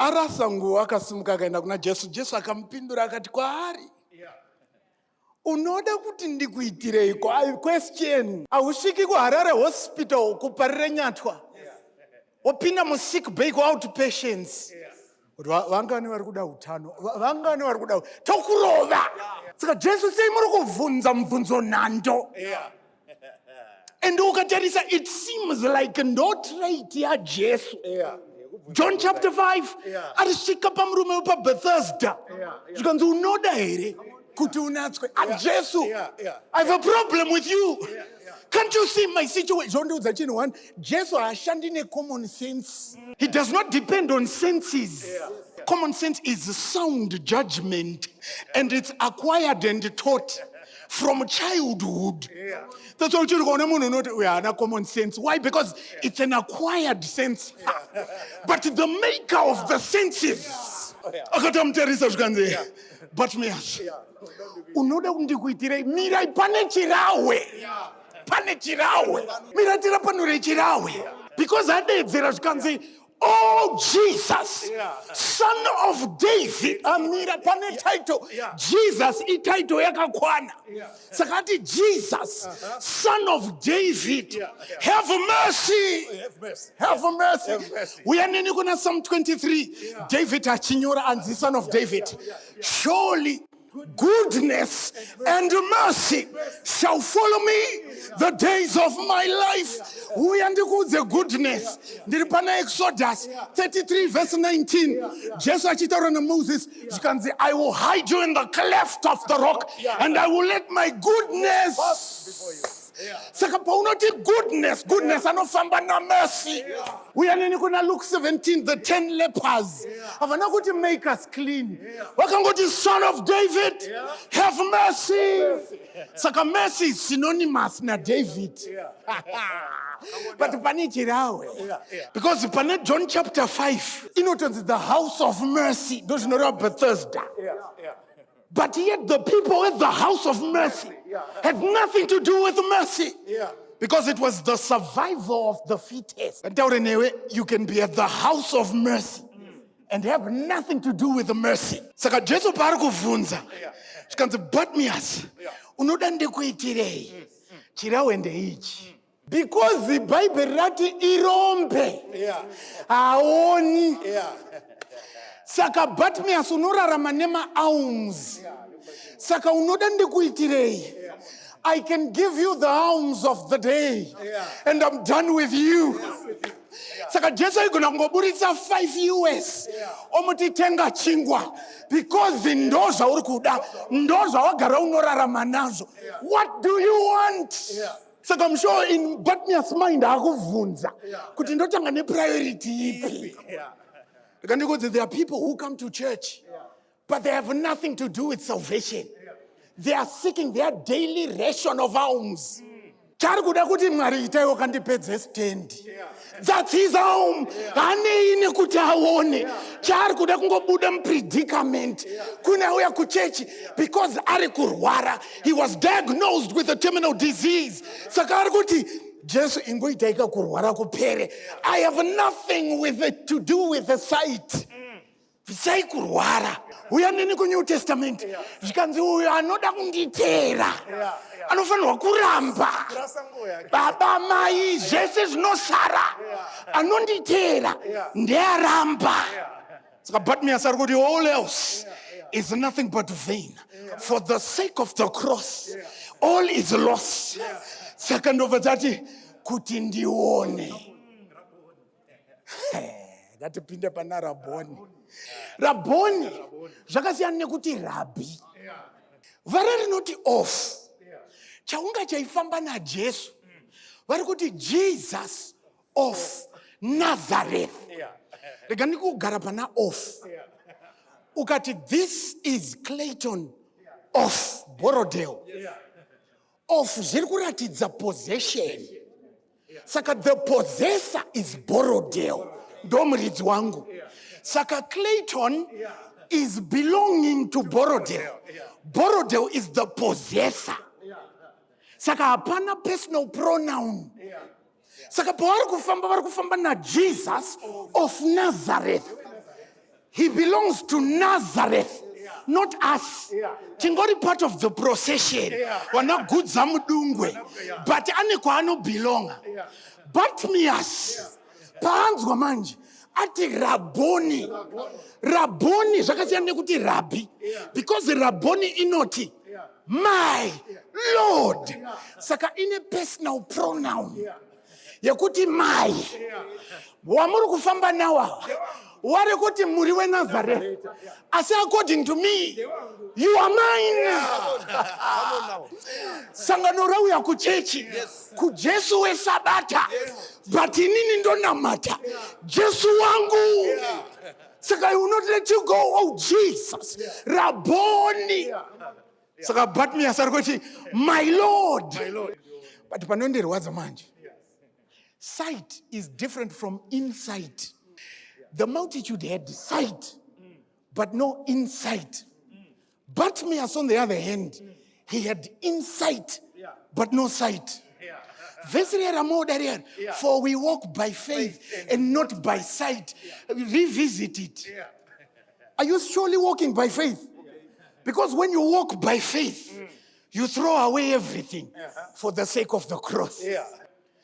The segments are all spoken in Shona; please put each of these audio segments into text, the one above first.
Arasangu akasimuka akaenda kuna Jesu. Jesu akampindura akati kwaari, unoda kuti ndikuitirei? Question. Ausviki kuHarare hospital kuparire nyatwa. Wapinda musick bay outpatients. Vangani vari kuda utano, vangani vari kuda tokurova. Saka Jesu sei muri kuvhunza mubvunzo nhando. And ukatarisa, it seems like no trait yaJesu. John chapter 5, arisvika pamurume paBethesda. Zvikanzi unoda here kuti unatswe. Jesu, I have a problem with you. Can't you see my situation? Jesu hashandi necommon sense. He does not depend on senses. Common sense is sound judgment, and it's acquired and taught from childhood. That's why you're going to we are common sense. Why? Because it's an acquired sense. But the maker of the senses. But me, Unoda Ndikuitirei, mirai pane chirawe. Pane chirawe. Miratira panure chirawe. Because I did there can say, oh Jesus, son of David. Amira pane title. Jesus i title yakakwana. Sakati Jesus, son of David. Have mercy. Have mercy. We are in Psalm 23. David achinyora and the son of David. Surely goodness and mercy shall follow me the days of my life. We are the goodness. The Exodus 33 verse 19. Jesus achitaura Moses, you can say, I will hide you in the cleft of the rock, and I will let my goodness before you. Saka paunoti goodness anofamba na mercy. We are in Luke 17, the 10 lepers. Havana kuti make us clean. Wakangoti son of David, have mercy. Saka mercy is synonymous na David. But panichirawe. Because pane John chapter 5, the house of mercy. Those know Bethesda. But yet the people at the house of mercy had nothing to do with mercy. Because it was the survival of the fittest. And you can be at the house of mercy and have nothing to do with the mercy. Saka Jesu pari kuvhunza. Zvikanzi Bartimaeus, unoda ndikuitirei? Chirawe ndeichi. Because the Bible rati irombe. Aoni. Saka Bartimaeus unorarama nema alms. Saka unoda ndikuitirei? I can give you the alms of the day, and I'm done with you. Saka Jesu igona ngoburitsa 5 US. Omuti tenga chingwa. Because ndoza uri kuda, ndoza wagara unorarama nazo. What do you want? Saka I'm sure in Bartimaeus' mind akuvhunza kuti ndotanga nepriority ipi. There are people who come to church, but they have nothing to do with salvation. They are seeking their daily ration of alms. That's his home. Predicament. Because he was diagnosed with a terminal disease. I have nothing with it to do with the sight. We are in the New Testament. You can say, we are not kunditera. Anofanwa kuramba. Baba mai, Jesus no Sara. Anonditera. Ndearamba. But me as all else is nothing but vain. For the sake of the cross, all is lost. Second over that, kutindione. Ngatipinde pana Raboni. Raboni, zvakasiyana nekuti rabbi. Vari rinoti off. Chaunga chaifamba naJesu. Vari kuti Jesus of Nazareth. Regani kugara pana off. Ukati, this is Clayton of Borodale. Of zirikuratidza possession. Saka the possessor is Borodale. Ndomuridzi wangu. Saka Clayton is belonging to Borodale. Borodale is the possessor. Saka hapana personal pronoun. Saka pavari kufamba na Jesus of Nazareth. He belongs to Nazareth, not us. Tingori part of the procession. Wana good zamudungwe. But ane kwa ano belonga. Bartimaeus. Paanzwa manje. Ati Rabboni. Rabboni. Zvakasiyana nekuti Rabbi. Because Rabboni inoti. My Lord. Saka ine personal pronoun. Yakuti my. Wamuru kufamba nawa. Ware kuti muri we Nazareth. I say according to me, you are mine. Sanganora uya kuchechi. Ku Jesu we Sabata. But inini ndo namata. Jesu wangu. Saka I will not let you go. Oh Jesus. Rabboni. Saka Bartimaeus arikoti, my Lord. But panonderi waza manje. Sight is different from insight. The multitude had sight, but no insight. Bartimaeus, on the other hand, he had insight, but no sight. For we walk by faith and not by sight. Revisit it. Are you surely walking by faith? Because when you walk by faith, you throw away everything for the sake of the cross.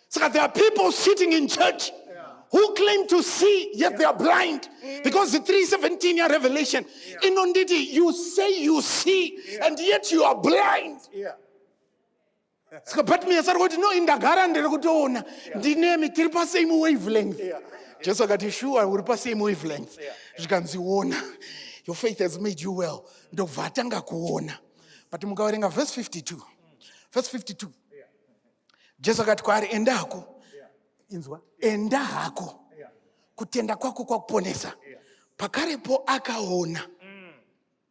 So there are people sitting in church who claim to see, yet they are blind. Because the 3:17 revelation, in Onditi, you say you see, and yet you are blind. But me, I said, no, in the garden, the name is the same wavelength. Just like I sure I will pass same wavelength. You can see, your faith has made you well. But verse 52. Verse 52. Just like I enda hako. Enda hako. Kutenda kwako kwa kuponesa. Pakarepo akaona.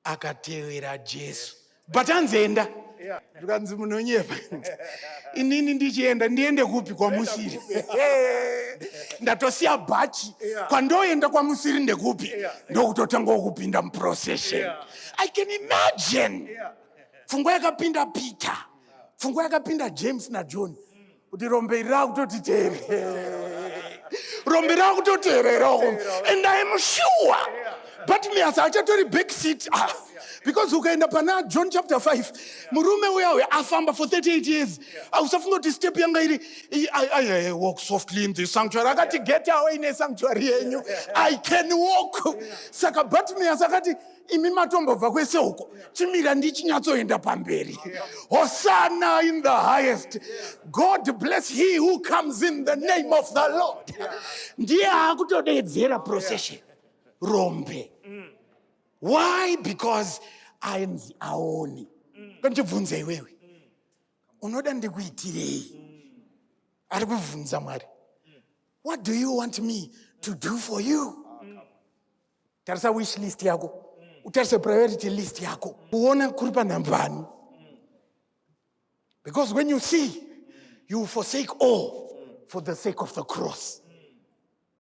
Akatewera Jesu. Batanze enda. Tukanzi munonyepa. Inini ndichienda ndiende kupi kwa musiri. Ndatosia bachi. Kwa ndoenda kwa musiri ndekupi. Ndo kutotanga kupinda procession. I can imagine. Fungu yakapinda Peter. Fungu yakapinda James na John. Kuti rombeira kutotitere. Rombeira kutotitere. And I am sure. But me as I just back seat. Because ukaenda pana John chapter 5. Murume wewe afamba for 38 years. Ausafunga to step yanga iri. I walk softly in the sanctuary. Akati get away in the sanctuary yenyu. I can walk. Saka but me as akati imimatombo vakwese uko. Chimira ndichinyatsoenda pamberi. Hosanna in the highest. God bless he who comes in the name of the Lord. Ndiye akutodedzera procession. Rombe. Why? Because I am the aoni. Kanchibvunze iwewe. Unoda Ndikuitirei. Arikuvunza Mwari. What do you want me to do for you? Tarisa wish list yako. Utarisa priority list yako. Uona kuripa nambani. Because when you see, you forsake all for the sake of the cross.